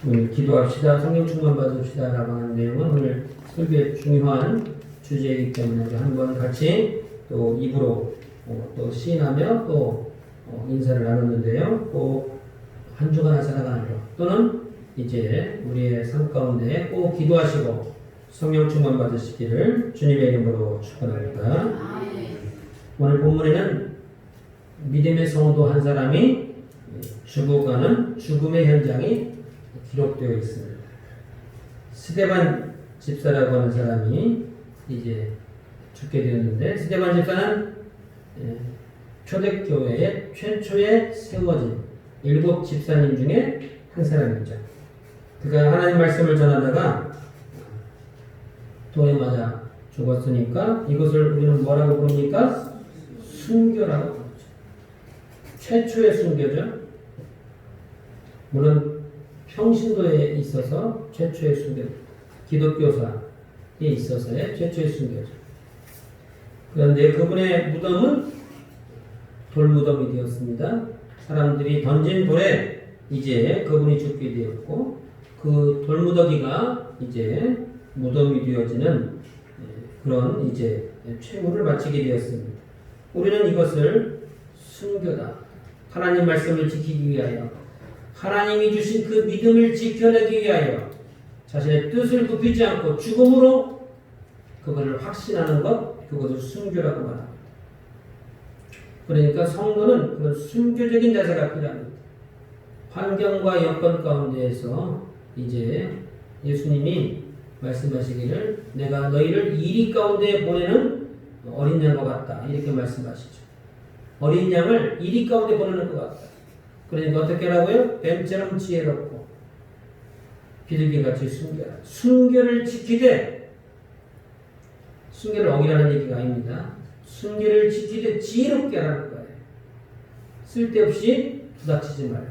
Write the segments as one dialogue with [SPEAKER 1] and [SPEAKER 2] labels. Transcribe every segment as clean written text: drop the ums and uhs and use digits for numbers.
[SPEAKER 1] 오늘 기도합시다. 성령 충만 받읍시다. 라고 하는 내용은 오늘 설교의 중요한 주제이기 때문에 우리 한번 같이 또 입으로 또 시인하며 또 인사를 나눴는데요. 또 한 주간 살아가는 것 또는 이제 우리의 삶 가운데 꼭 기도하시고 성령 충만 받으시기를 주님의 이름으로 축원합니다. 오늘 본문에는 믿음의 성도 한 사람이 죽어가는 죽음의 현장이 기록되어 있습니다. 스데반 집사라고 하는 사람이 이제 죽게 되었는데, 스데반 집사는 초대교회의 최초에 세워진 7 집사님 중에 한 사람이죠. 그가 하나님 말씀을 전하다가 돌에 맞아 죽었으니까 이것을 우리는 뭐라고 부릅니까? 순교라고 부르죠. 최초의 순교죠. 물론 평신도에 있어서 최초의 순교, 기독교사에 있어서의 최초의 순교죠. 그런데 그분의 무덤은 돌무덤이 되었습니다. 사람들이 던진 돌에 이제 그분이 죽게 되었고, 그 돌무더기가 이제 무덤이 되어지는 그런 이제 최후를 마치게 되었습니다. 우리는 이것을 순교다. 하나님 말씀을 지키기 위하여, 하나님이 주신 그 믿음을 지켜내기 위하여 자신의 뜻을 굽히지 않고 죽음으로 그것을 확신하는 것, 그것을 순교라고 말합니다. 그러니까 성도는 그 순교적인 자세가 필요합니다. 환경과 여건 가운데에서 이제 예수님이 말씀하시기를 내가 너희를 이리 가운데 보내는 어린 양과 같다, 이렇게 말씀하시죠. 어린 양을 이리 가운데 보내는 것 같다. 그러니까 어떻게 하라고요? 뱀처럼 지혜롭고 비둘기같이 순교하라. 순교를 지키되, 순교를 어기라는 얘기가 아닙니다. 순교를 지키되 지혜롭게 하라는 거예요. 쓸데없이 부닥치지 말고.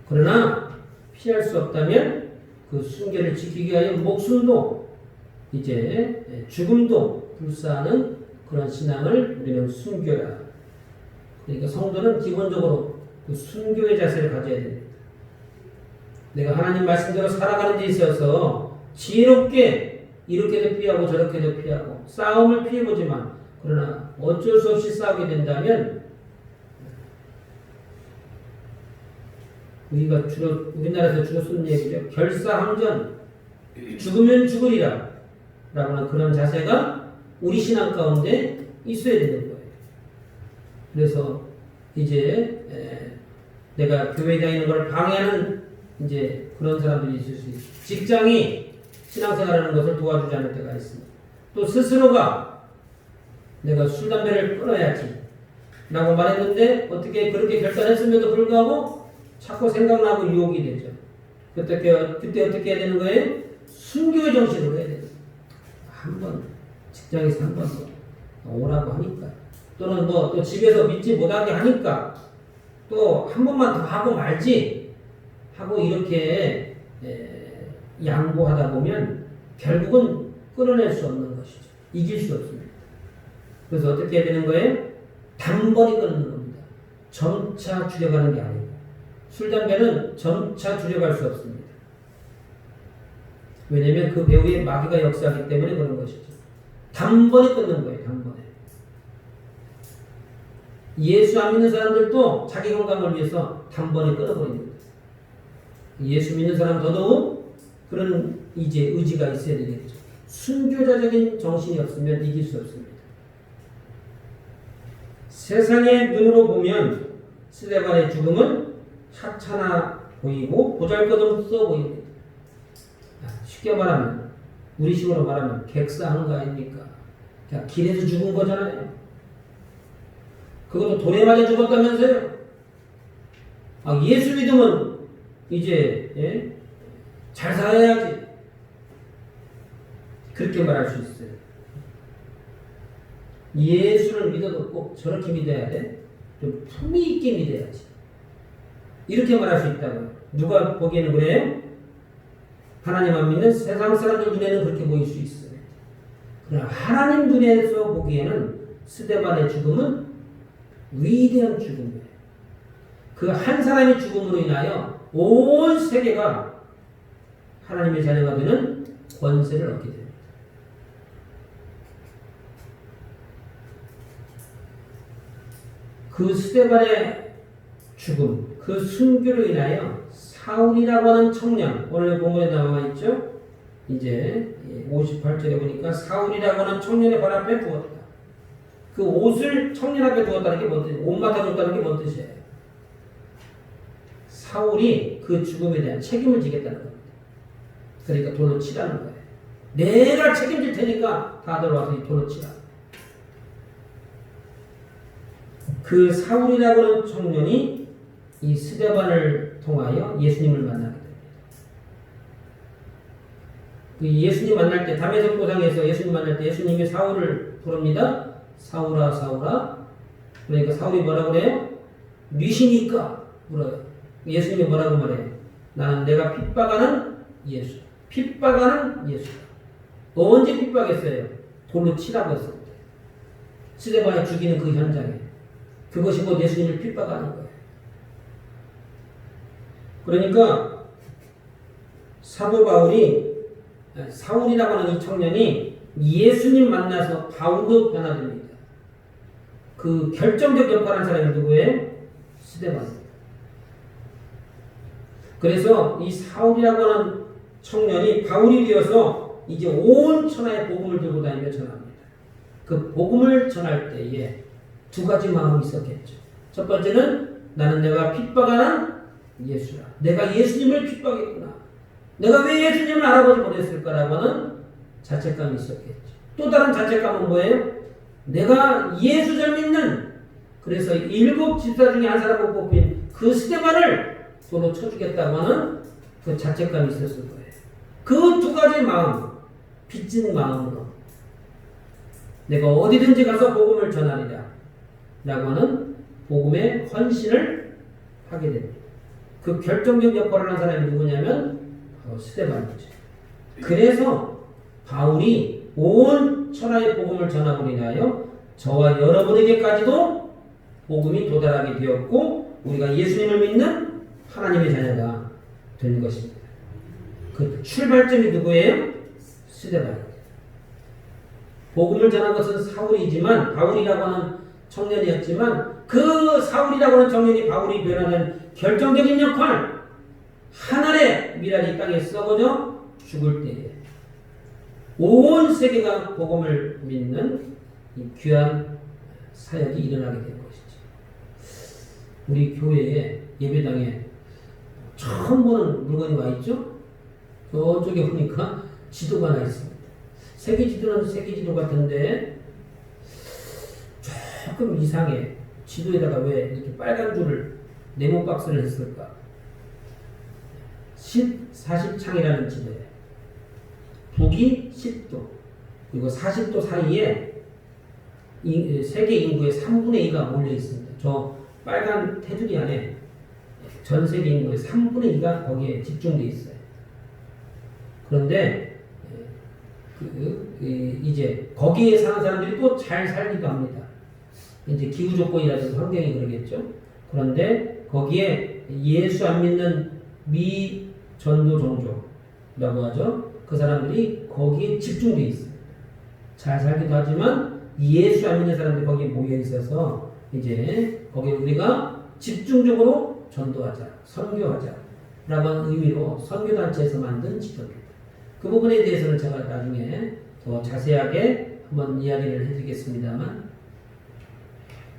[SPEAKER 1] 그러나 피할 수 없다면 그 순교를 지키기 위하여 목숨도 이제 죽음도 불사하는 그런 신앙을 우리는 순교라. 그러니까 성도는 기본적으로 그 순교의 자세를 가져야 됩니다. 내가 하나님 말씀대로 살아가는 데 있어서 지혜롭게 이렇게도 피하고 저렇게도 피하고 싸움을 피해보지만, 그러나 어쩔 수 없이 싸우게 된다면 우리나라에서 주로 쓰는 얘기죠. 결사항전, 죽으면 죽으리라 라고 하는 그런 자세가 우리 신앙 가운데 있어야 되는 거예요. 그래서 이제 내가 교회에 다니는 걸 방해하는 이제 그런 사람들이 있을 수 있어요. 직장이 신앙생활하는 것을 도와주지 않을 때가 있습니다. 또 스스로가 내가 술, 담배를 끊어야지 라고 말했는데 어떻게 그렇게 결단했음에도 불구하고 자꾸 생각나고 유혹이 되죠. 그때 어떻게 해야 되는 거예요? 순교의 정신으로 해야 돼요. 한번 직장에서 한 번 더 오라고 하니까, 또는 뭐 또 집에서 믿지 못하게 하니까 또 한 번만 더 하고 말지 하고 이렇게 양보하다 보면 결국은 끊어낼 수 없는 것이죠. 이길 수 없습니다. 그래서 어떻게 해야 되는 거예요? 단번에 끊는 겁니다. 점차 줄여가는 게 아니고. 술, 담배는 점차 줄여갈 수 없습니다. 왜냐하면 그 배후에 마귀가 역사하기 때문에 그런 것이죠. 단번에 끊는 거예요. 단번에. 예수 안 믿는 사람들도 자기 건강을 위해서 단번에 끊어버립니다. 예수 믿는 사람 더더욱 그런 이제 의지가 있어야 되겠죠. 순교자적인 정신이 없으면 이길 수 없습니다. 세상의 눈으로 보면 스데반의 죽음은 하찮아 보이고 보잘것없어 보입니다. 쉽게 말하면, 우리식으로 말하면 객사한 거 아닙니까? 그냥 길에서 죽은 거잖아요. 그것도 돌에 맞아 죽었다면서요? 예수 믿으면 이제 잘 살아야지, 그렇게 말할 수 있어요. 예수를 믿어도 꼭 저렇게 믿어야 돼? 좀 품위 있게 믿어야지, 이렇게 말할 수 있다고요. 누가 보기에는 그래요? 하나님 안 믿는 세상 사람들 눈에는 그렇게 보일 수 있어요. 그러나 하나님 눈에서 보기에는 스데반의 죽음은 위대한 죽음이에요. 그 한 사람의 죽음으로 인하여 온 세계가 하나님의 자녀가 되는 권세를 얻게 됩니다. 그 스데반의 죽음, 그 순교로 인하여 사울이라고 하는 청년, 오늘 본문에 나와 있죠? 이제 58절에 보니까 사울이라고 하는 청년의 발 앞에 두었다. 그 옷을 청년 앞에 두었다는 게 뭔 뜻이에요? 옷 맡아줬다는 게 뭔 뜻이에요? 사울이 그 죽음에 대한 책임을 지겠다는 겁니다. 그러니까 돌로 치라는 거예요. 내가 책임질 테니까 다들 와서 이 돌로 치라. 그 사울이라고 하는 청년이 이 스데반을 통하여 예수님을 만나게 됩니다. 그 예수님 만날 때 담에색 도상에서 예수님 만날 때 예수님이 사울을 부릅니다. 사울아 사울아. 그러니까 사울이 뭐라고 그래요? 뉘시니까 물어요. 예수님이 뭐라고 말해요? 나는 내가 핍박하는 예수. 핍박하는 예수다. 언제 핍박했어요? 돌로 치라고 했습니다. 스데반을 죽이는 그 현장에. 그것이 곧 예수님을 핍박하는 거예요. 그러니까 사도 바울이 사울이라고 하는 이 청년이 예수님 만나서 바울로 변화됩니다. 그 결정적 역할을 한 사람이 누구예요? 스데반입니다. 그래서 이 사울이라고 하는 청년이 바울이 되어서 이제 온 천하에 복음을 들고 다니며 전합니다. 그 복음을 전할 때에 두 가지 마음이 있었겠죠. 첫 번째는 나는 내가 핍박하는 예수라. 내가 예수님을 핍박했구나. 내가 왜 예수님을 알아보지 못했을까라고 하는 자책감이 있었겠죠. 또 다른 자책감은 뭐예요? 내가 예수 잘 믿는 그래서 7 집사 중에 한 사람으로 뽑힌 그 스데반을 돌로 쳐주겠다고 하는 그 자책감이 있었을 거예요. 그 두 가지 마음, 빚진 마음으로 내가 어디든지 가서 복음을 전하리라 라고 하는 복음의 헌신을 하게 됩니다. 그 결정적 역할을 한 사람이 누구냐면 바로 스데반이죠. 그래서 바울이 온 천하의 복음을 전하고 인하여 저와 여러분에게까지도 복음이 도달하게 되었고 우리가 예수님을 믿는 하나님의 자녀가 된 것입니다. 그 출발점이 누구예요? 스데반입니다. 복음을 전한 것은 사울이지만 바울이라고 하는 청년이었지만 그 사울이라고 하는 청년이 바울이 변하는 결정적인 역할 한 알의 미랄이 땅에 썩어져 죽을 때에 온 세계가 복음을 믿는 이 귀한 사역이 일어나게 된 것이죠. 우리 교회에 예배당에 처음 보는 물건이 와 있죠? 저쪽에 보니까 지도가 나 있습니다. 세계 지도는 세계 지도 같은데 조금 이상해. 지도에다가 왜 이렇게 빨간 줄을 네모 박스를 했을까? 40창이라는 지도에 북이 10도 그리고 40도 사이에 세계 인구의 3분의 2가 몰려 있습니다. 저 빨간 테두리 안에 전 세계 인구의 3분의 2가 거기에 집중되어 있어요. 그런데 이제 거기에 사는 사람들이 또 잘 살기도 합니다. 이제 기후 조건이라든지 환경이 그러겠죠. 그런데 거기에 예수 안 믿는 미전도 종족이라고 하죠. 그 사람들이 거기에 집중되어 있습니다. 잘 살기도 하지만 예수 안 믿는 사람들이 거기에 모여 있어서 이제 거기에 우리가 집중적으로 전도하자, 선교하자 라고 하는 의미로 선교단체에서 만든 지도입니다. 그 부분에 대해서는 제가 나중에 더 자세하게 한번 이야기를 해드리겠습니다만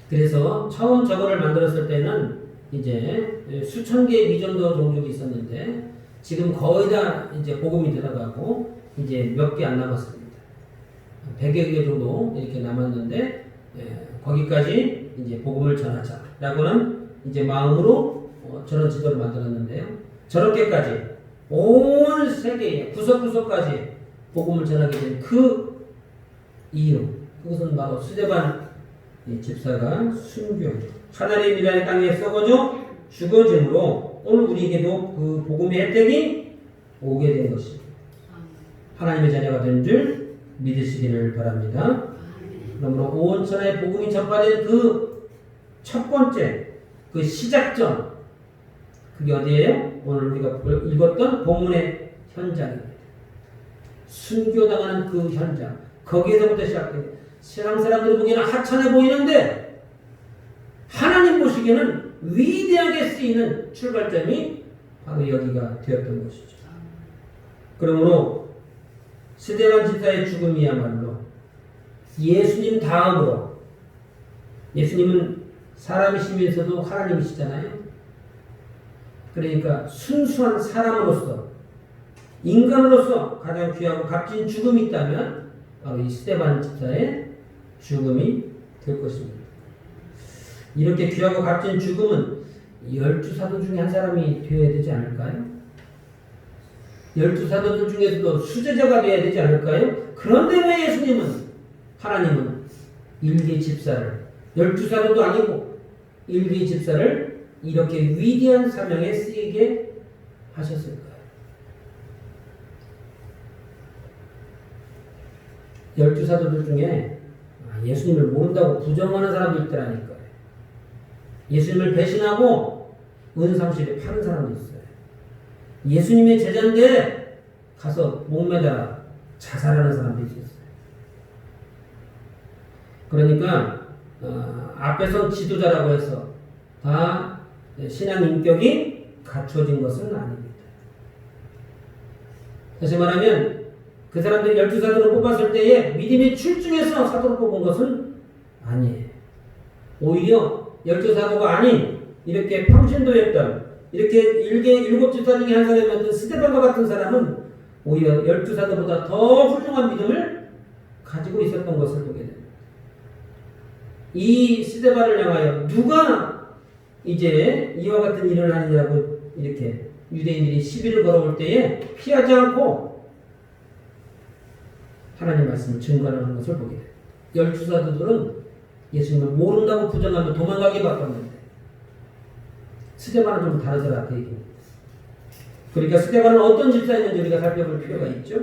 [SPEAKER 1] 그래서 처음 저거를 만들었을 때는 이제 수천 개의 미전도 종족이 있었는데 지금 거의 다 이제 복음이 들어가고 이제 몇 개 안 남았습니다. 100여 개 정도 이렇게 남았는데 거기까지 이제 복음을 전하자라고는 이제 마음으로 저런 지도를 만들었는데요. 저렇게까지 온 세계에 구석구석까지 복음을 전하게 된 그 이유 그것은 바로 스데반 집사가 순교 하나님의 미랄의 땅에 썩어져 죽어짐으로 오늘 우리에게도 그 복음의 혜택이 오게 된 것입니다. 하나님의 자녀가 된 줄 믿으시기를 바랍니다. 그러므로 온 천하에 복음이 전파된 그 첫 번째 그 시작점 그게 어디예요? 오늘 우리가 읽었던 본문의 현장입니다. 순교당하는 그 현장. 거기에서부터 시작돼요. 세상 사람들이 보기에는 하찮아 보이는데 하나님 보시기에는 위대하게 쓰이는 출발점이 바로 여기가 되었던 것이죠. 그러므로 스데반 집사의 죽음이야말로 예수님 다음으로, 예수님은 사람이시면서도 하나님이시잖아요. 그러니까 순수한 사람으로서, 인간으로서 가장 귀하고 값진 죽음이 있다면 바로 이 스데반 집사의 죽음이 될 것입니다. 이렇게 귀하고 값진 죽음은 12사도 중에 한 사람이 되어야 되지 않을까요? 12사도들 중에서도 수제자가 되어야 되지 않을까요? 그런데 왜 예수님은, 하나님은 일개 집사를, 12사도도 아니고 일개 집사를 이렇게 위대한 사명에 쓰이게 하셨을까요? 12사도들 중에 예수님을 모른다고 부정하는 사람도 있더라니까요. 예수님을 배신하고 은상실에 파는 사람도 있어요. 예수님의 제자인데 가서 목매달아 자살하는 사람도 있었어요. 그러니까 앞에서 지도자라고 해서 다 신앙 인격이 갖춰진 것은 아닙니다. 다시 말하면 그 사람들이 12사도를 뽑았을 때에 믿음이 출중해서 사도를 뽑은 것은 아니에요. 오히려 12사도가 아닌 이렇게 평신도였던, 이렇게 일곱 집사 중에 한 사람이었던 스데반과 같은 사람은 오히려 12사도보다 더 훌륭한 믿음을 가지고 있었던 것을 보게 됩니다. 이 스데반을 향하여 누가 이제 이와 같은 일을 하느냐고 이렇게 유대인들이 시비를 걸어올 때에 피하지 않고 하나님 말씀을 증거하는 것을 보게 돼요. 12사도들은 예수님을 모른다고 부정하며 도망가게 바꿨는데 스데반은 좀 다르더라 그 얘기입니다. 그러니까 스데반은 어떤 집사였는지 우리가 살펴볼 필요가 있죠.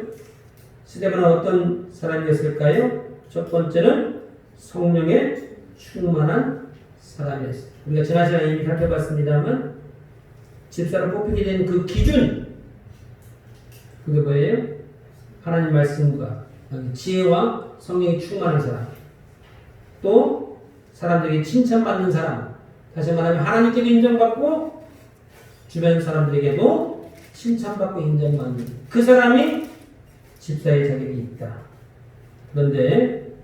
[SPEAKER 1] 스데반은 어떤 사람이었을까요? 첫 번째는 성령에 충만한 사람이었어요. 우리가 지난 시간에 이미 살펴봤습니다만 집사로 뽑히게 된 그 기준, 그게 뭐예요? 하나님 말씀과 지혜와 성령이 충만한 사람, 또 사람들에게 칭찬받는 사람, 다시 말하면 하나님께도 인정받고 주변 사람들에게도 칭찬받고 인정받는 그 사람이 집사의 자격이 있다. 그런데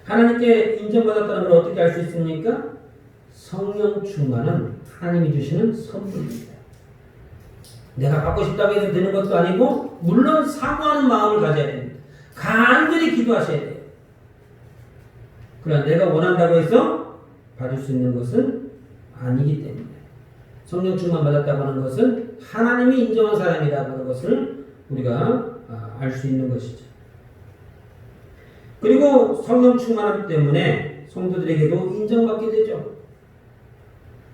[SPEAKER 1] 하나님께 인정받았다는 걸 어떻게 알 수 있습니까? 성령 충만은 하나님이 주시는 선물입니다. 내가 받고 싶다고 해서 되는 것도 아니고 물론 사모하는 마음을 가져야 됩니다. 간절히 기도하셔야 돼요. 그러나 내가 원한다고 해서 받을 수 있는 것은 아니기 때문에 성령 충만 받았다고 하는 것은 하나님이 인정한 사람이라고 하는 것을 우리가 알 수 있는 것이죠. 그리고 성령 충만함 때문에 성도들에게도 인정받게 되죠.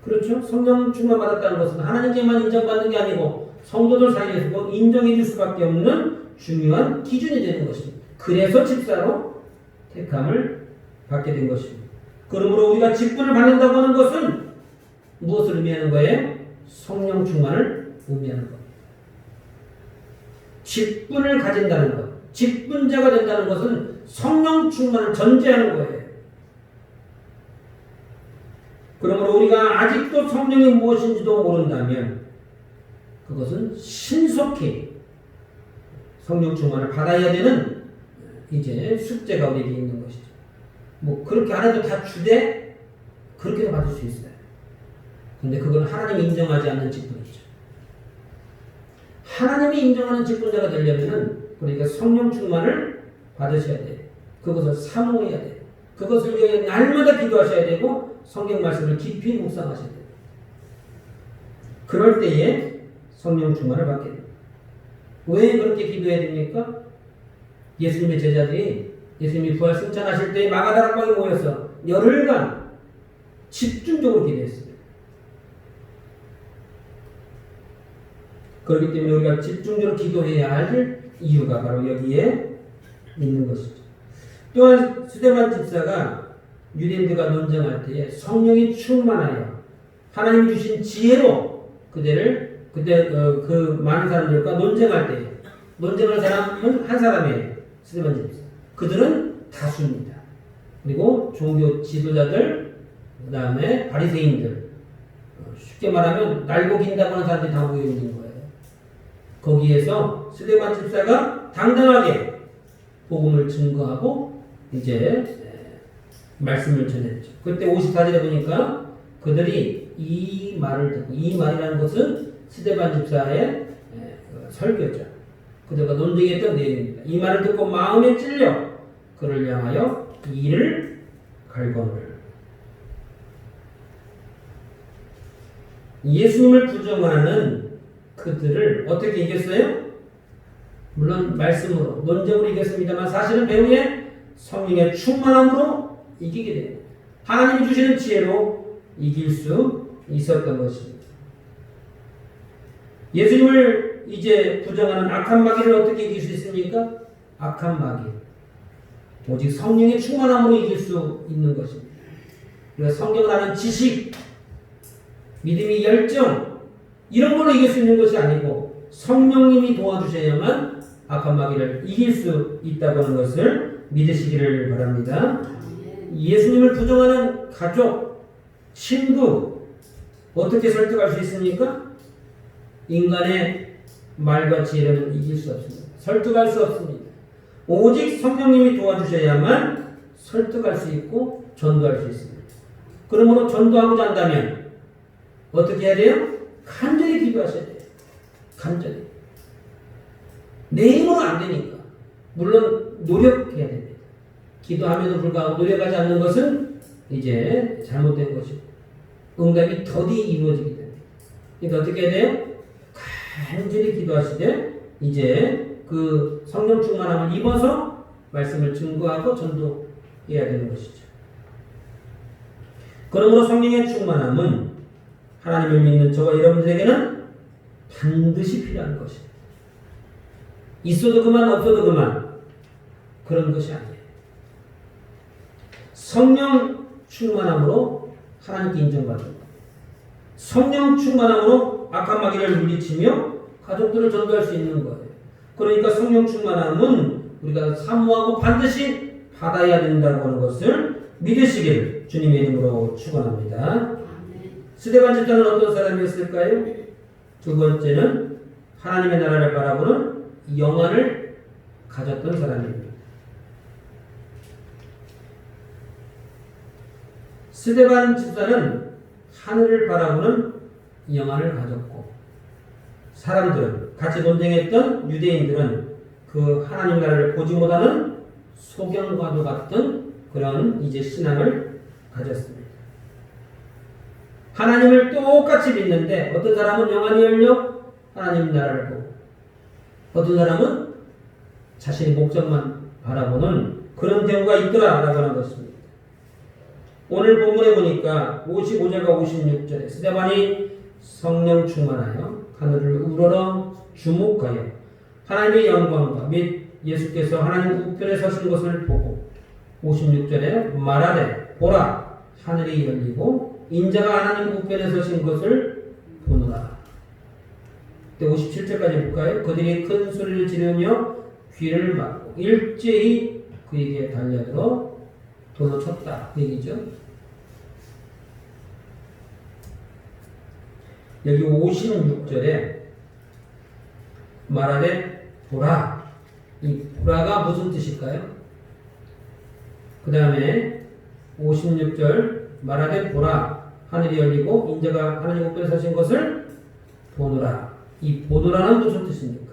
[SPEAKER 1] 그렇죠? 성령 충만 받았다는 것은 하나님께만 인정받는 게 아니고 성도들 사이에서도 인정해 줄 수밖에 없는 중요한 기준이 되는 것입니다. 그래서 집사로 택함을 받게 된 것입니다. 그러므로 우리가 직분을 받는다고 하는 것은 무엇을 의미하는 거예요? 성령 충만을 의미하는 겁니다. 직분을 가진다는 것, 직분자가 된다는 것은 성령 충만을 전제하는 거예요. 그러므로 우리가 아직도 성령이 무엇인지도 모른다면 그것은 신속히 성령 충만을 받아야 되는 이제 숙제가 우리에게 있는 것이죠. 뭐 그렇게 안 해도 다 주되 그렇게도 받을 수 있어요. 근데 그건 하나님이 인정하지 않는 직분이죠. 하나님이 인정하는 직분자가 되려면 그러니까 성령 충만을 받으셔야 돼요. 그것을 사모해야 돼요. 그것을 위해 날마다 기도하셔야 되고 성경 말씀을 깊이 묵상하셔야 돼요. 그럴 때에 성령 충만을 받게 됩니다. 왜 그렇게 기도해야 됩니까? 예수님의 제자들이 예수님이 부활 승천하실 때 마가다락방에 모여서 열흘간 집중적으로 기도했습니다. 그렇기 때문에 우리가 집중적으로 기도해야 할 이유가 바로 여기에 있는 것이죠. 또한 스데반 집사가 유대인들과 논쟁할 때에 성령이 충만하여 하나님이 주신 지혜로 그들을 그때 그 많은 사람들과 논쟁할 때 논쟁할 사람은 한 사람이에요. 스데반 집사. 그들은 다수입니다. 그리고 종교 지도자들, 그 다음에 바리새인들, 쉽게 말하면 날고 긴다고 하는 사람들이 다 모여 있는 거예요. 거기에서 스데반 집사가 당당하게 복음을 증거하고 이제 말씀을 전했죠. 그때 54절에 보니까 그들이 이 말을 듣고, 이 말이라는 것은 스데반 집사의 설교죠. 그들과 논쟁했던 내용입니다. 이 말을 듣고 마음에 찔려 그를 향하여 이를 갈거늘. 예수님을 부정하는 그들을 어떻게 이겼어요? 물론 말씀으로, 논쟁으로 이겼습니다만 사실은 배후에 성령의 충만함으로 이기게 됩니다. 하나님이 주시는 지혜로 이길 수 있었던 것입니다. 예수님을 이제 부정하는 악한 마귀를 어떻게 이길 수 있습니까? 악한 마귀. 오직 성령의 충만함으로 이길 수 있는 것입니다. 그래서 성경을 아는 지식, 믿음의 열정, 이런 걸로 이길 수 있는 것이 아니고 성령님이 도와주셔야만 악한 마귀를 이길 수 있다고 하는 것을 믿으시기를 바랍니다. 예수님을 부정하는 가족, 친구, 어떻게 설득할 수 있습니까? 인간의 말과 지혜로는 이길 수 없습니다. 설득할 수 없습니다. 오직 성령님이 도와주셔야만 설득할 수 있고 전도할 수 있습니다. 그러므로 전도하고자 한다면 어떻게 해야 돼요? 간절히 기도하셔야 돼요. 간절히. 내 힘으로 안 되니까. 물론 노력해야 됩니다. 기도함에도 불구하고 노력하지 않는 것은 이제 잘못된 것이고 응답이 더디 이루어지게 됩니다. 그러니까 어떻게 해야 돼요? 간절히 기도하시되 이제 그 성령 충만함을 입어서 말씀을 증거하고 전도해야 되는 것이죠. 그러므로 성령의 충만함은 하나님을 믿는 저와 여러분들에게는 반드시 필요한 것입니다. 있어도 그만 없어도 그만 그런 것이 아니에요. 성령 충만함으로 하나님께 인정받는 것. 성령 충만함으로 악한 마귀를 물리치며 가족들을 전도할 수 있는 거예요. 그러니까 성령 충만함은 우리가 사모하고 반드시 받아야 된다고 하는 것을 믿으시기를 주님의 이름으로 축원합니다. 스데반 집사는 어떤 사람이었을까요? 두 번째는 하나님의 나라를 바라보는 영안을 가졌던 사람입니다. 스데반 집사는 하늘을 바라보는 영안을 가졌고 사람들은 같이 논쟁했던 유대인들은 그 하나님 나라를 보지 못하는 소경과도 같은 그런 이제 신앙을 가졌습니다. 하나님을 똑같이 믿는데 어떤 사람은 영안이 열려 하나님 나라를 보고 어떤 사람은 자신의 목적만 바라보는 그런 경우가 있더라라고 하는 것입니다. 오늘 본문에 보니까 55절과 56절에 스데반이 성령 충만하여 하늘을 우러러 주목하여 하나님의 영광과 및 예수께서 하나님 우편에 서신 것을 보고 56절에 말하되 보라 하늘이 열리고 인자가 하나님 우편에 서신 것을 보노라. 57절까지 볼까요? 그들이 큰 소리를 지르며 귀를 막고 일제히 그에게 달려들어 돌로 쳤다. 그 얘기죠. 여기 56절에 말하되 보라. 이 보라가 무슨 뜻일까요? 그 다음에 56절 말하되 보라 하늘이 열리고 인자가 하나님 우편에 서신 것을 보노라. 이 보노라는 무슨 뜻입니까?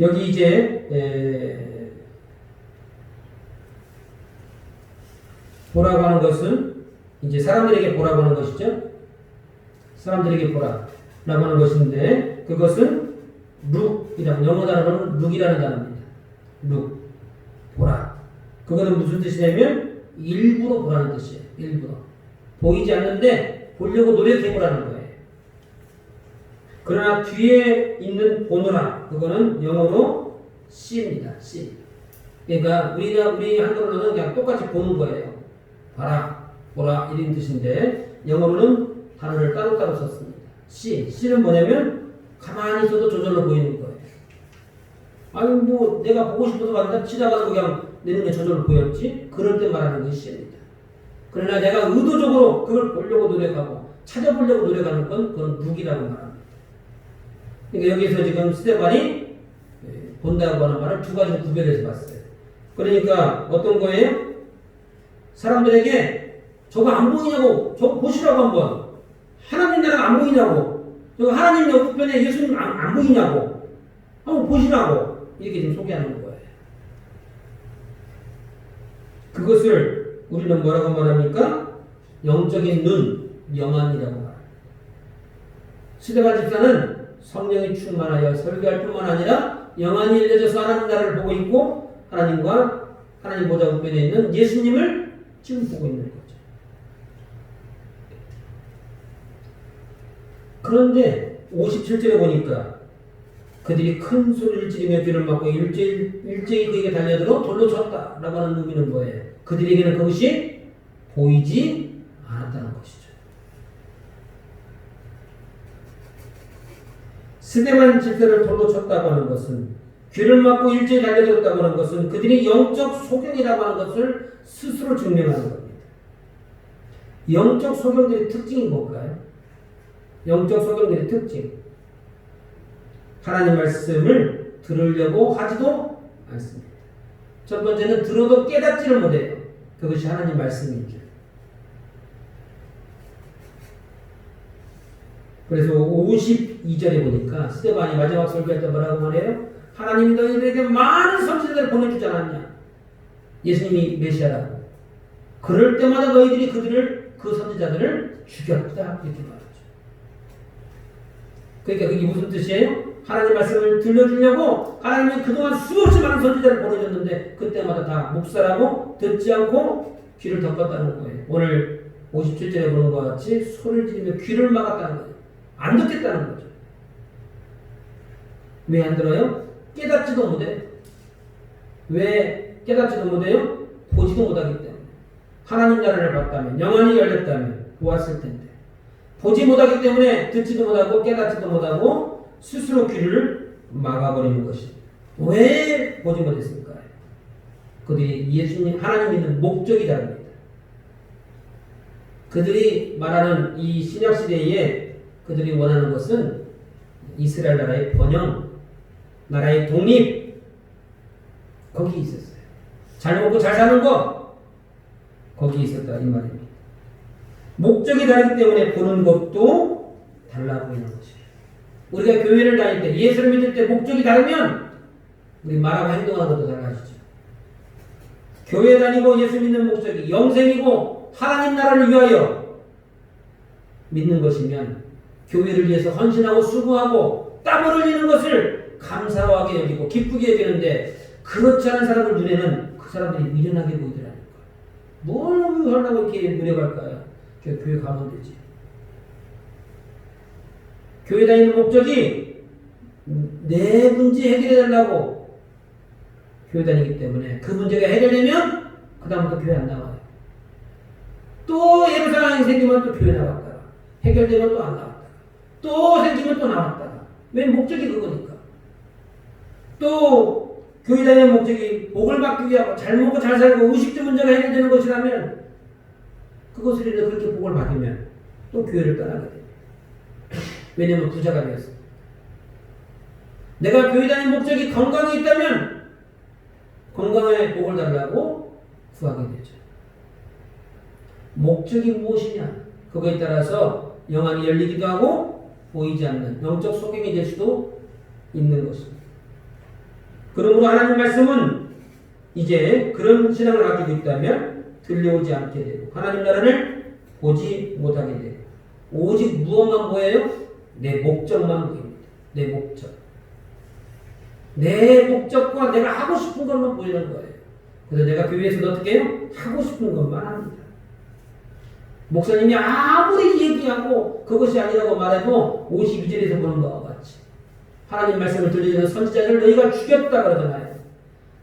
[SPEAKER 1] 여기 이제 보라고 하는 것은 이제 사람들에게 보라고 하는 것이죠. 사람들에게 보라라고 하는 것인데 그것은 룩이라는 영어 단어로는 룩이라는 단어입니다. 룩, 보라. 그거는 무슨 뜻이냐면 일부러 보라는 뜻이에요. 일부러 보이지 않는데 보려고 노력해 보라는 거예요. 그러나 뒤에 있는 보느라 그거는 영어로 see입니다. see. 그러니까 우리 한글로는 그냥 똑같이 보는 거예요. 봐라, 보라 이런 뜻인데 영어로는 단어를 따로따로 썼습니다. see는 뭐냐면 가만히 있어도 저절로 보이는 거예요. 아니 뭐 내가 보고 싶어서 봤는데 지나가는 거 그냥 내 눈에 저절로 보였지? 그럴 때 말하는 것이 see입니다. 그러나 내가 의도적으로 그걸 보려고 노력하고 찾아보려고 노력하는 건 그건 룩이라고 말합니다. 그러니까 여기서 지금 스테반이 본다고 하는 말을 두 가지로 구별해서 봤어요. 그러니까 어떤 거예요? 사람들에게 저거 안 보이냐고, 저거 보시라고 한번. 하나님 나라가 안 보이냐고, 저거 하나님 우편에 예수님 안 보이냐고, 한번 보시라고 이렇게 좀 소개하는 거예요. 그것을 우리는 뭐라고 말합니까? 영적인 눈, 영안이라고 말합니다. 스데반 집사는 성령이 충만하여 설교할 뿐만 아니라 영안이 열려져서 하나님 나라를 보고 있고 하나님과 하나님 보좌 우편에 있는 예수님을 지금 보고 있는 거죠. 그런데 57절에 보니까 그들이 큰 소리를 지르며 귀를 막고 일제히 그에게 달려들어 돌로 쳤다 라고 하는 의미는 뭐예요? 그들에게는 그것이 보이지 않았다는 것이죠. 스데반 집사를 돌로 쳤다고 하는 것은, 귀를 막고 일제히 달려들었다고 하는 것은 그들이 영적 소경이라고 하는 것을 스스로 증명하는 겁니다. 영적 소경들의 특징이 뭘까요? 영적 소경들의 특징. 하나님 말씀을 들으려고 하지도 않습니다. 첫 번째는 들어도 깨닫지를 못해요. 그것이 하나님 말씀인 줄. 그래서 52절에 보니까 스데반이 마지막 설교할 때 뭐라고 말해요? 하나님이 너희들에게 많은 선지자들을 보내주지 않았냐? 예수님이 메시아라고. 그럴 때마다 너희들이 그 선지자들을 죽였다 이렇게 말하죠. 그러니까 그게 무슨 뜻이에요? 하나님 말씀을 들려주려고 하나님이 그동안 수없이 많은 선지자를 보내줬는데 그때마다 다 묵살하고 듣지 않고 귀를 덮었다는 거예요. 오늘 57절에 보는 것 같이 소리를 지르며 귀를 막았다는 거예요. 안 듣겠다는 거죠. 왜 안 들어요? 깨닫지도 못해요. 왜 깨닫지도 못해요? 보지도 못하기 때문에. 하나님 나라를 봤다면, 영안이 열렸다면 보았을 텐데 보지 못하기 때문에 듣지도 못하고 깨닫지도 못하고 스스로 귀를 막아버리는 것이. 왜 보지 못했을까요? 그들이 예수님, 하나님 믿는 목적이 다릅니다. 그들이 말하는 이 신약시대에 그들이 원하는 것은 이스라엘 나라의 번영, 나라의 독립, 거기 있었어요. 잘 먹고 잘 사는 것, 거기 있었다 이 말입니다. 목적이 다르기 때문에 보는 것도 달라 보이는 것이에요. 우리가 교회를 다닐 때, 예수를 믿을 때 목적이 다르면 우리 말하고 행동하는 것도 달라지죠. 교회 다니고 예수 믿는 목적이 영생이고 하나님 나라를 위하여 믿는 것이면 교회를 위해서 헌신하고 수고하고 땀을 흘리는 것을 감사하게 여기고 기쁘게 여기는데 그렇지 않은 사람들 눈에는 그 사람들이 미련하게 보이더라니까. 뭘 하려고 이렇게 노력할까요? 교회 가면 되지. 교회 다니는 목적이 내 문제 해결해달라고 교회 다니기 때문에 그 문제가 해결되면 그 다음부터 교회 안 나와요. 또 예루 상황이 생기면 또 교회 나왔다가 해결되면 또 안 나왔다가 또 생기면 또 나왔다가. 왜? 목적이 그거니까. 또 교회 다니는 목적이 복을 받기 위하고 잘 먹고 잘 살고 의식주 문제가 해결되는 것이라면 그것을 위해서 그렇게 복을 받으면 또 교회를 떠나게 됩니다. 왜냐하면 부자가 되었습니다. 내가 교회 다니는 목적이 건강이 있다면 건강에 복을 달라고 구하게 되죠. 목적이 무엇이냐? 그거에 따라서 영안이 열리기도 하고 보이지 않는 영적 소경이 될 수도 있는 것입니다. 그러므로 하나님 말씀은 이제 그런 신앙을 가지고 있다면 들려오지 않게 되고 하나님 나라를 보지 못하게 되고 오직 무엇만 보여요? 내 목적만 보입니다. 내 목적. 내 목적과 내가 하고 싶은 것만 보이는 거예요. 그래서 내가 교회에서는 어떻게 해요? 하고 싶은 것만 합니다. 목사님이 아무리 얘기하고 그것이 아니라고 말해도 52절에서 보는 것과 같이 하나님 말씀을 들려주는 선지자를 너희가 죽였다 그러잖아요.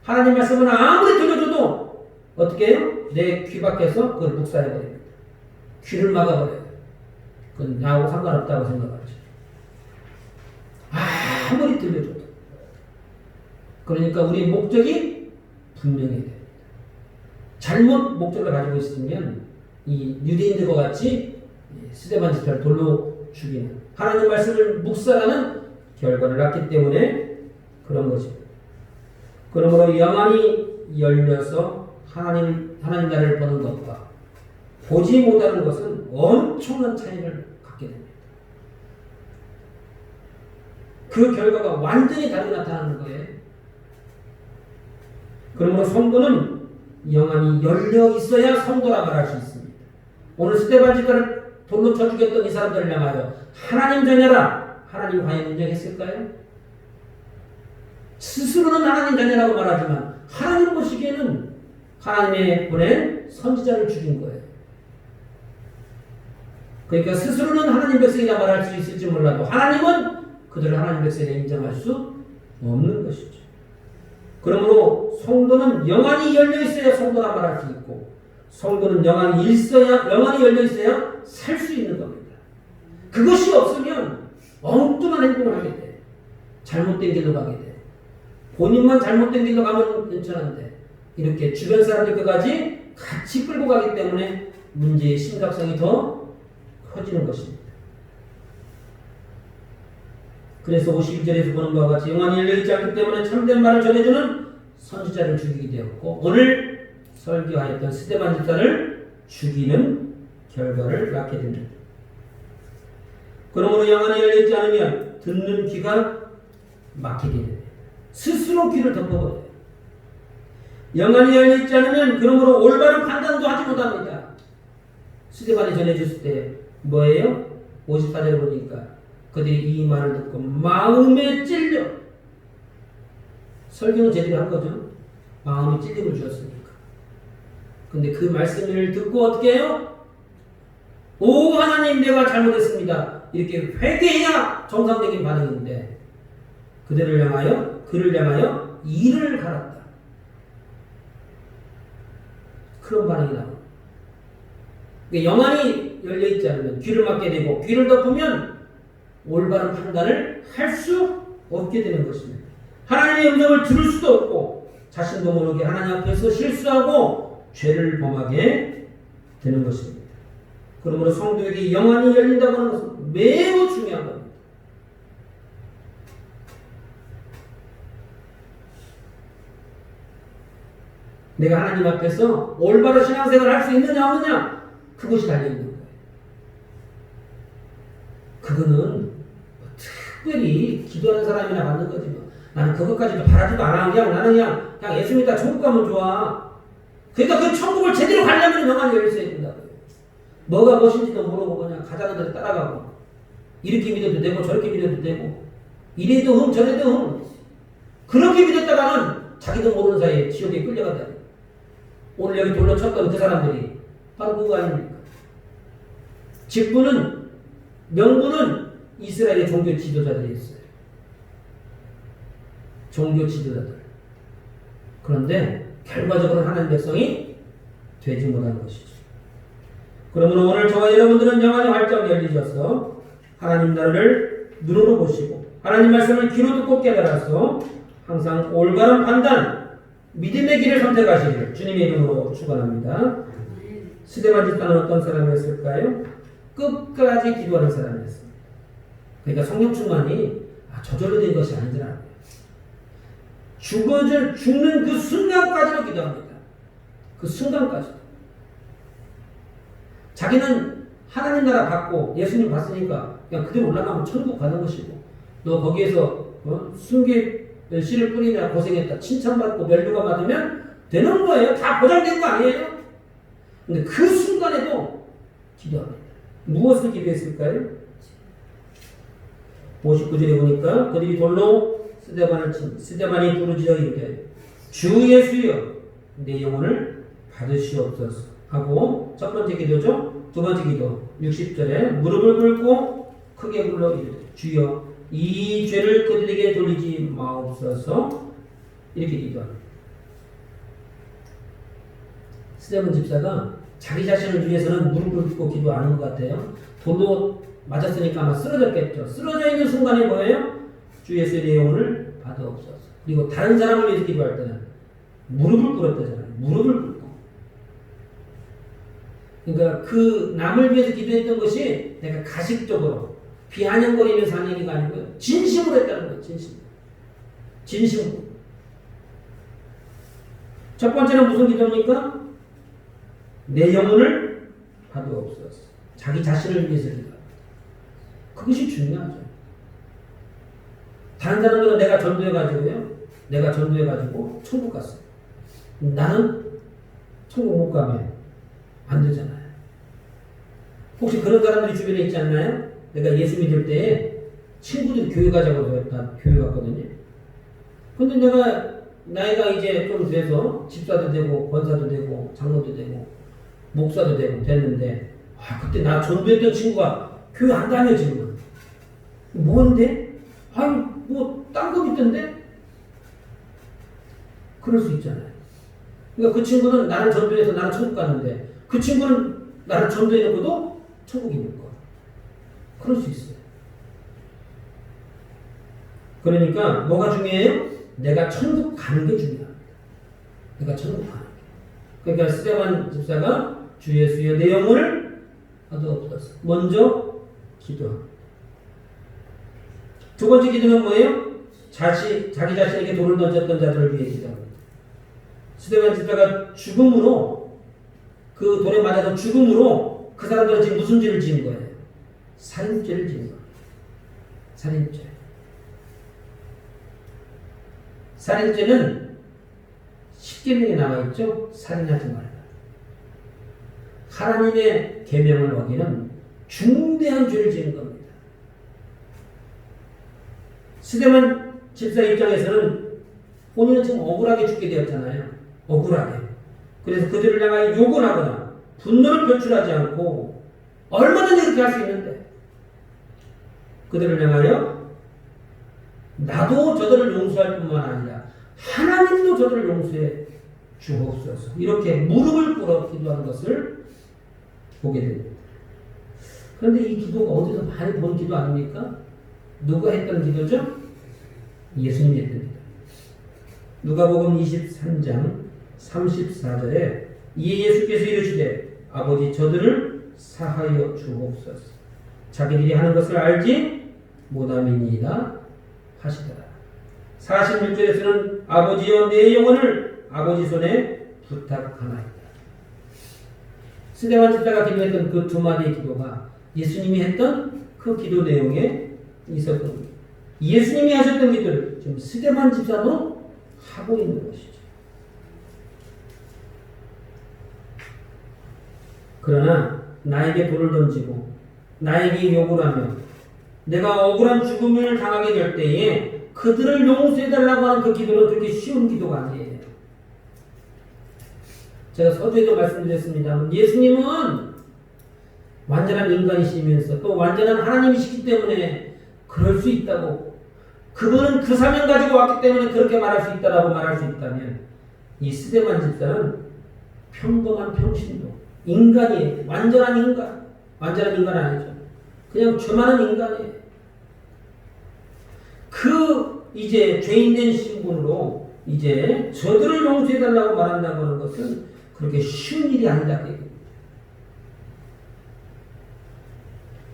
[SPEAKER 1] 하나님 말씀은 아무리 들려줘도 어떻게 해요? 내 귀 밖에서 그걸 묵살해버립니다. 귀를 막아버려요. 그건 나하고 상관없다고 생각하죠. 아무리 들려줘도. 그러니까 우리 목적이 분명해야 됩니다. 잘못 목적을 가지고 있으면 이 유대인들과 같이 스데반 집사를 돌로 죽이는 하나님 말씀을 묵살하는 결과를 낳기 때문에 그런 것입니다. 그러므로 영안이 열려서 하나님 나라를 보는 것과 보지 못하는 것은 엄청난 차이를 갖게 됩니다. 그 결과가 완전히 다르게 나타나는 거예요. 그러므로 성도는 영안이 열려 있어야 성도라 말할 수 있습니다. 오늘 스데반 집사를 돌로 쳐 죽였던 이 사람들을 향하여 하나님 자녀라. 하나님 과연 인정했을까요? 스스로는 하나님 자녀라고 말하지만 하나님 보시기에는 하나님의 보낸 선지자를 죽인 거예요. 그러니까 스스로는 하나님 백성이라 말할 수 있을지 몰라도 하나님은 그들을 하나님 백성이라 인정할 수 없는 것이죠. 그러므로 성도는 영안이 열려 있어야 성도라 말할 수 있고 성도는 영안이 열려 있어야 살 수 있는 겁니다. 그것이 없으면 엉뚱한 행동을 하게 돼. 잘못된 길로 가게 돼. 본인만 잘못된 길로 가면 괜찮은데 이렇게 주변 사람들까지 같이 끌고 가기 때문에 문제의 심각성이 더 커지는 것입니다. 그래서 51절에서 보는 바와 같이 영안이 열려있지 않기 때문에 참된 말을 전해주는 선지자를 죽이게 되었고 오늘 설교하였던 스데반 집사를 죽이는 결과를 낳게 됩니다. 그러므로 영안이 열려있지 않으면 듣는 귀가 막히게 됩니다. 스스로 귀를 덮어버려요. 영안이 열려있지 않으면 그러므로 올바른 판단도 하지 못합니다. 스데반이 전해줬을 때 뭐예요? 54절 보니까 그들이 이 말을 듣고 마음에 찔려 설교는 제대로 한 거죠. 마음에 찔림을 주었으니까. 근데 그 말씀을 듣고 어떻게 해요? 오 하나님 내가 잘못했습니다. 이렇게 회개해야 정상적인 반응인데 그를 향하여 이를 갈았다. 그런 반응이 나옵니다. 그러니까 영안이 열려있지 않으면 귀를 막게 되고 귀를 덮으면 올바른 판단을 할 수 없게 되는 것입니다. 하나님의 음성을 들을 수도 없고 자신도 모르게 하나님 앞에서 실수하고 죄를 범하게 되는 것입니다. 그러므로 성도에게 영안이 열린다고 하는 것은 매우 중요한 겁니다. 내가 하나님 앞에서 올바른 신앙생활을 할 수 있느냐 없느냐 그것이 달려있는 거예요. 그거는 특별히 기도하는 사람이나 받는 거지 뭐. 나는 그것까지도 바라지도 않아. 나는 그냥 예수 믿다 천국 가면 좋아. 그러니까 그 천국을 제대로 가려면 영안이 열려있어야 된다고요. 뭐가 무엇인지도 모르고 그냥 가자는 대로 따라가고 이렇게 믿어도 되고 저렇게 믿어도 되고 이래도 흥 저래도 흥 그렇게 믿었다가는 자기도 모르는 사이에 지옥에 끌려간다. 오늘 여기 돌로 쳤던 그 사람들이 바로 그거 아닙니까? 직분은 명분은 이스라엘의 종교 지도자들이 있어요. 종교 지도자들. 그런데 결과적으로 하나님 백성이 되지 못하는 것이죠. 그러므로 오늘 저와 여러분들은 영안이 활짝 열리셔서 하나님 나라를 눈으로 보시고 하나님 말씀을 귀로 듣고 깨달아서 항상 올바른 판단, 믿음의 길을 선택하시기를 주님의 이름으로 축원합니다. 스데반 집사는 어떤 사람이었을까요? 끝까지 기도하는 사람이었습니다. 그러니까 성령 충만이 저절로 된 것이 아니더라고요. 죽는 그 순간까지도 기도합니다. 그 순간까지도. 자기는 하나님 나라 받고 예수님 봤으니까 그냥 그대로 올라가면 천국 가는 것이고 너 거기에서 순교 씨를 뿌리냐 고생했다 칭찬받고 멸류가 받으면 되는 거예요. 다 보장된 거 아니에요? 근데 그 순간에도 기도합니다. 무엇을 기도했을까요? 59절에 보니까 그들이 돌로 스데반을 친 스데반이 부르짖어 이르되 주 예수여 내 영혼을 받으시옵소서 하고 첫 번째 기도죠. 두 번째 기도 60절에 무릎을 꿇고 크게 불러 이르되 주여 이 죄를 그들에게 돌리지 마옵소서 이렇게 기도합니다. 스데반 집사가 자기 자신을 위해서는 무릎을 꿇고 기도하는 것 같아요. 돌로 맞았으니까 아마 쓰러졌겠죠. 쓰러져 있는 순간에 뭐예요? 주 예수의 내 영혼을 받아옵소서. 그리고 다른 사람을 위해서 기도할 때는 무릎을 꿇었다잖아요. 무릎을 꿇고. 그러니까 그 남을 위해서 기도했던 것이 내가 가식적으로 비아냥거리면서 하는 얘기가 아니고요. 진심으로 했다는 거예요. 진심으로. 첫 번째는 무슨 기도입니까? 내 영혼을 받아옵소서. 자기 자신을 위해서 기도합니다. 그것이 중요하죠. 다른 사람들은 내가 전도해가지고 천국 갔어요. 나는 천국 못 가면 안 되잖아요. 혹시 그런 사람들이 주변에 있지 않나요? 내가 예수 믿을 때에 친구들이 교회 가자고 다 교회 갔거든요. 근데 내가 나이가 이제 좀 돼서 집사도 되고 권사도 되고 장로도 되고 목사도 되고 됐는데 그때 나 전도했던 친구가 교회 안 다녀 지금은. 뭔데? 아니 뭐 딴 거 믿던데? 그럴 수 있잖아요. 그러니까 그 친구는 나를 전도해서 나는 천국 가는데 그 친구는 나를 전도해놓고도 천국에 있는 거야. 그럴 수 있어요. 그러니까 뭐가 중요해요? 내가 천국 가는 게 중요합니다. 내가 천국 가는 게. 그러니까 스데반 집사가 주 예수여 내 영혼을 받아옵소서. 먼저 기도합니다. 두 번째 기도는 뭐예요? 자기 자신에게 돌을 던졌던 자들을 위해 기도합니다. 스데반 집사가 죽음으로 그 돌에 맞아서 죽음으로 그 사람들은 지금 무슨 죄를 지은 거예요? 살인죄를 지은 거예요. 살인죄. 살인죄는 10계명에 나와 있죠. 살인하지 말라. 하나님의 계명을 어기는 중대한 죄를 지은 겁니다. 스데반 집사 입장에서는 본인은 지금 억울하게 죽게 되었잖아요. 억울하게. 그래서 그들을 향하여 욕을 하거나 분노를 표출하지 않고 얼마든지 그렇게 할 수 있는데 그들을 향하여 나도 저들을 용서할 뿐만 아니라 하나님도 저들을 용서해 주옵소서. 이렇게 무릎을 꿇어 기도하는 것을 보게 됩니다. 그런데 이 기도가 어디서 많이 본 기도 아닙니까? 누가 했던 기도죠? 예수님이 했던 기도. 누가복음 23장 34절에 이에 예수께서 이르시되 아버지 저들을 사하여 주옵소서. 자기들이 하는 것을 알지 못함이니이다 하시더라. 46절에서는 아버지여 내 영혼을 아버지 손에 부탁하나이다. 스데반 집사가 기도했던 그 두 마디의 기도가 예수님이 했던 그 기도 내용에 있었던 겁니다. 예수님이 하셨던 기도를 지금 스데반 집사도 하고 있는 것이죠. 그러나 나에게 돌을 던지고 나에게 욕을 하며 내가 억울한 죽음을 당하게 될 때에 그들을 용서해달라고 하는 그 기도는 그렇게 쉬운 기도가 아니에요. 제가 서두에도 말씀드렸습니다. 예수님은 완전한 인간이시면서 또 완전한 하나님이시기 때문에 그럴 수 있다고, 그분은 그 사명 가지고 왔기 때문에 그렇게 말할 수 있다라고 말할 수 있다면, 이 스데반 집사는 평범한 평신도 인간이에요. 완전한 인간 아니죠. 그냥 죄 많은 인간이에요. 그 이제 죄인된 신분으로 이제 저들을 용서해달라고 말한다고 하는 것은 그렇게 쉬운 일이 아니다.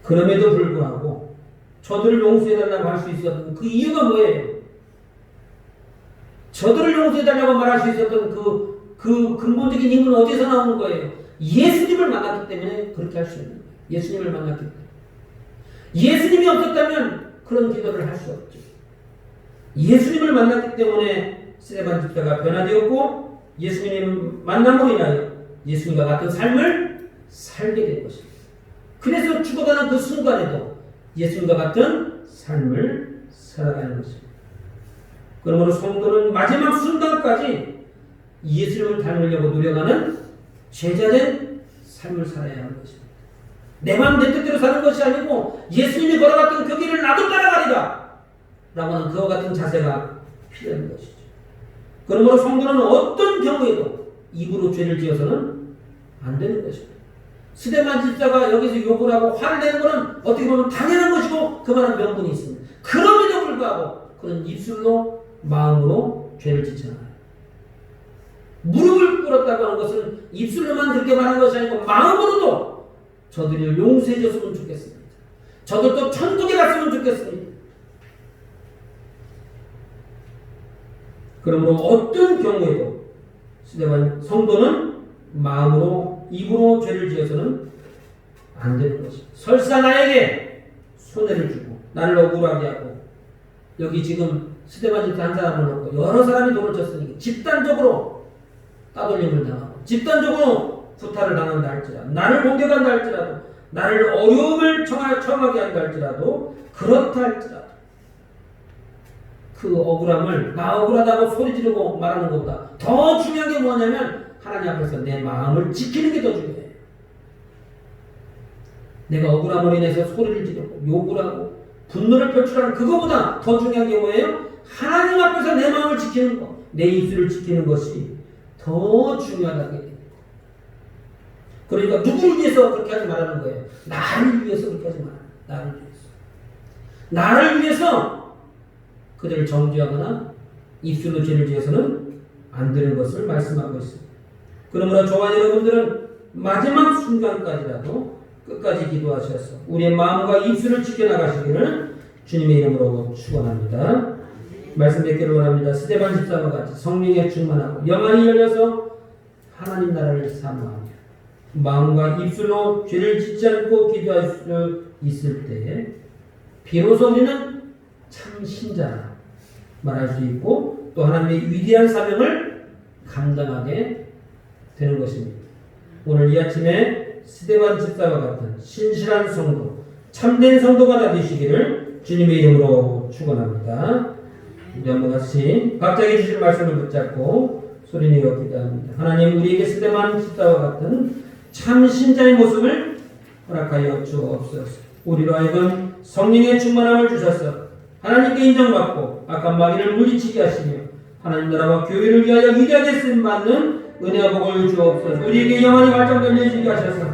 [SPEAKER 1] 그럼에도 불구하고 저들을 용서해달라고 할 수 있었던 그 이유가 뭐예요? 저들을 용서해달라고 말할 수 있었던 그 근본적인 힘은 어디서 나오는 거예요? 예수님을 만났기 때문에 그렇게 할 수 있는 거예요. 예수님을 만났기 때문에. 예수님이 없었다면 그런 기도를 할 수 없죠. 예수님을 만났기 때문에 스데반 집사가 변화되었고 예수님 만남으로 인하여 예수님과 같은 삶을 살게 된 것입니다. 그래서 죽어가는 그 순간에도 예수님과 같은 삶을 살아가는 것입니다. 그러므로 성도는 마지막 순간까지 예수님을 닮으려고 노력하는 제자된 삶을 살아야 하는 것입니다. 내 마음 내 뜻대로 사는 것이 아니고 예수님이 걸어갔던 그 길을 나도 따라가리라 라고 하는 그와 같은 자세가 필요한 것이죠. 그러므로 성도는 어떤 경우에도 입으로 죄를 지어서는 안 되는 것입니다. 스데반 집사가 여기서 욕을 하고 화를 내는 것은 어떻게 보면 당연한 것이고 그만한 명분이 있습니다. 그럼에도 불구하고 그는 입술로 마음으로 죄를 짓지 않아요. 무릎을 꿇었다고 하는 것은 입술로만 그렇게 말한 것이 아니고 마음으로도 저들을 용서해 줬으면 좋겠습니다. 저들도 천국에 갔으면 좋겠습니다. 그러므로 어떤 경우에도 스데반 성도는 마음으로 입으로 죄를 지어서는 안 되는 것입니다. 설사 나에게 손해를 주고 나를 억울하게 하고 여기 지금 스데반 집사 한 사람을 놓고 여러 사람이 돈을 줬으니까 집단적으로 따돌림을 당하고 집단적으로 구타를 당한다 할지라도 나를 공격한다 할지라도 나를 어려움을 청하게 한다 할지라도 그렇다 할지라도 그 억울함을 나 억울하다고 소리 지르고 말하는 것보다 더 중요한 게 뭐냐면 하나님 앞에서 내 마음을 지키는 게 더 중요해요. 내가 억울함으로 인해서 소리를 지르고 욕을 하고 분노를 표출하는 그거보다 더 중요한 게 뭐예요? 하나님 앞에서 내 마음을 지키는 것, 내 입술을 지키는 것이 더 중요하다는 게 됩니다. 그러니까 누구를 위해서 그렇게 하지 말라는 거예요? 나를 위해서 그렇게 하지 말라. 나를 위해서. 나를 위해서 그들을 정죄하거나 입술로 죄를 지어서는 안 되는 것을 말씀하고 있습니다. 그러므로 저와 여러분들은 마지막 순간까지라도 끝까지 기도하셔서 우리의 마음과 입술을 지켜나가시기를 주님의 이름으로 축원합니다. 말씀 뵙기를 원합니다. 스데반 집사와 같이 성령에 충만하고 영안이 열려서 하나님 나라를 사모하며 마음과 입술로 죄를 짓지 않고 기도할 수 있을 때에 비로소 우리는 참 신자라 말할 수 있고 또 하나님의 위대한 사명을 감당하게 되는 것입니다. 오늘 이 아침에 스데반 집사와 같은 신실한 성도, 참된 성도가 다 되시기를 주님의 이름으로 축원합니다. 우리 한번 같이 갑자기 주신 말씀을 붙잡고 소리내어 기도합니다. 하나님 우리에게 스데반 집사와 같은 참 신자의 모습을 허락하여 주옵소서. 우리로 하여금 성령의 충만함을 주셔서 하나님께 인정받고 악한 마귀를 물리치게 하시며 하나님 나라와 교회를 위하여 위대하게 쓰임받는 은혜와 복을 주옵소서. 우리에게 영원히 발전 열려주게 하셔서